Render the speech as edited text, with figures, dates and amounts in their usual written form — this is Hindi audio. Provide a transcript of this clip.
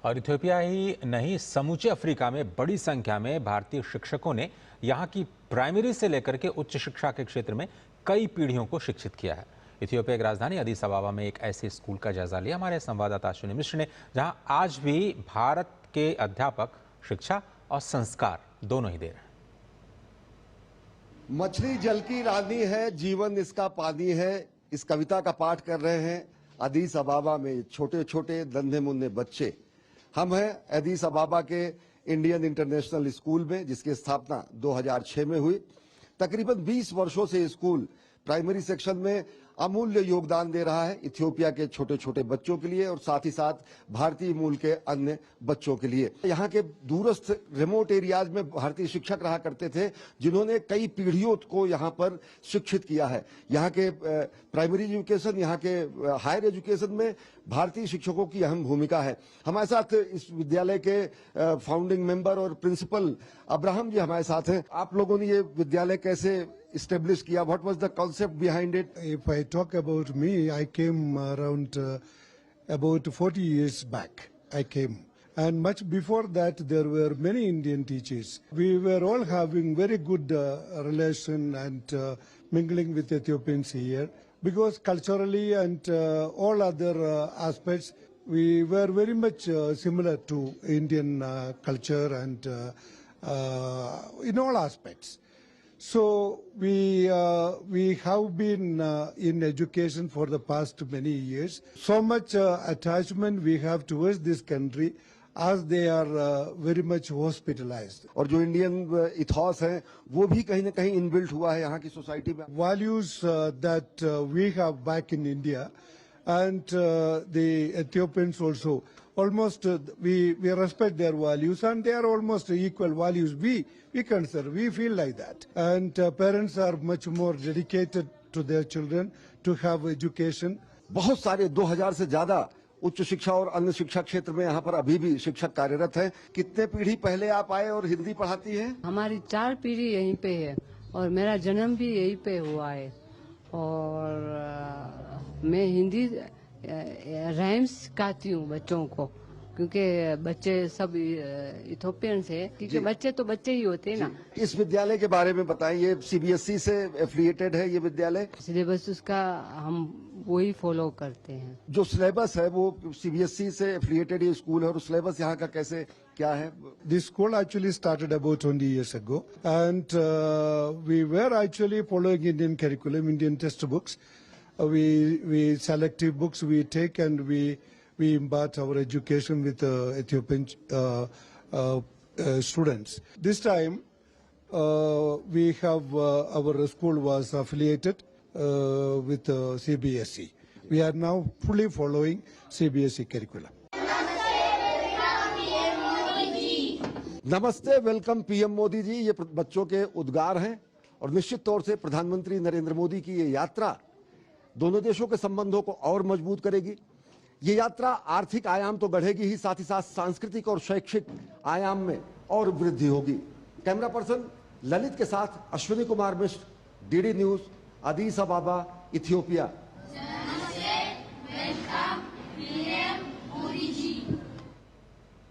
और इथियोपिया ही नहीं, समूचे अफ्रीका में बड़ी संख्या में भारतीय शिक्षकों ने यहाँ की प्राइमरी से लेकर के उच्च शिक्षा के क्षेत्र में कई पीढ़ियों को शिक्षित किया है। इथियोपिया की राजधानी अदीस अबाबा में एक ऐसे स्कूल का जायजा लिया हमारे संवाददाता अश्विनी मिश्र ने, जहां आज भी भारत के अध्यापक शिक्षा और संस्कार दोनों ही दे रहे हैं। मछली जल की रानी है, जीवन इसका पानी है। इस कविता का पाठ कर रहे हैं अदीस अबाबा में छोटे छोटे नन्हे मुन्ने बच्चे। हम हैं अदीस अबाबा के इंडियन इंटरनेशनल स्कूल में, जिसकी स्थापना 2006 में हुई। तकरीबन 20 वर्षों से स्कूल प्राइमरी सेक्शन में अमूल्य योगदान दे रहा है इथियोपिया के छोटे छोटे बच्चों के लिए और साथ ही साथ भारतीय मूल के अन्य बच्चों के लिए। यहाँ के दूरस्थ रिमोट एरियाज में भारतीय शिक्षक रहा करते थे, जिन्होंने कई पीढ़ियों को यहाँ पर शिक्षित किया है। यहाँ के प्राइमरी एजुकेशन, यहाँ के हायर एजुकेशन में भारतीय शिक्षकों की अहम भूमिका है। हमारे साथ इस विद्यालय के फाउंडिंग मेंबर और प्रिंसिपल अब्राहम जी हमारे साथ हैं। आप लोगों ने ये विद्यालय कैसे established kiya? What was the concept behind it? If I talk about me, I came around about 40 years back. I came. And much before that, there were many Indian teachers. We were all having very good relation and mingling with Ethiopians here, because culturally and all other aspects, we were very much similar to Indian culture and in all aspects. So we have been in education for the past many years. So much attachment we have towards this country, as they are very much hospitalized. और जो इंडियन इथॉस है वो भी कहीं ना कहीं इनबिल्ट हुआ है यहाँ की सोसाइटी में। Values that we have back in India, and the Ethiopians also, almost we respect their values, and they are almost equal values. We consider, we feel like that. And parents are much more dedicated to their children to have education. बहुत सारे 2000 से ज्यादा उच्च शिक्षा और अन्य शिक्षा क्षेत्र में यहाँ पर अभी भी शिक्षक कार्यरत हैं। कितने पीढ़ी पहले आप आए और हिंदी पढ़ाती हैं? हमारी 4 पीढ़ी यहीं पे है और मेरा जन्म भी यहीं पे हुआ है। और मैं हिंदी राइम्स सिखाती हूँ बच्चों को, क्योंकि बच्चे सब इथोपियन से, क्योंकि बच्चे तो बच्चे ही होते हैं ना। इस विद्यालय के बारे में बताएं, ये सीबीएसई से एफिलिएटेड है ये विद्यालय? सिलेबस उसका हम वही फॉलो करते हैं। जो सिलेबस है वो सीबीएसई से एफिलिएटेड ये स्कूल है, और सिलेबस यहाँ का कैसे क्या है? This school actually started about 20 years ago, and we were actually following Indian curriculum, Indian textbooks. We selective books we take, and we impart our education with Ethiopian students. This time we have our school was affiliated with CBSE. We are now fully following CBSE curriculum. नमस्ते, वेलकम पीएम मोदी जी, ये बच्चों के उद्गार हैं। और निश्चित तौर से प्रधानमंत्री नरेंद्र मोदी की ये यात्रा दोनों देशों के संबंधों को और मजबूत करेगी। ये यात्रा आर्थिक आयाम तो गढ़ेगी ही, साथ ही साथ सांस्कृतिक और शैक्षिक आयाम में और वृद्धि होगी। कैमरा पर्सन ललित के साथ Ashwini Kumar Mishra, DD news, अदीस अबाबा, Ethiopia.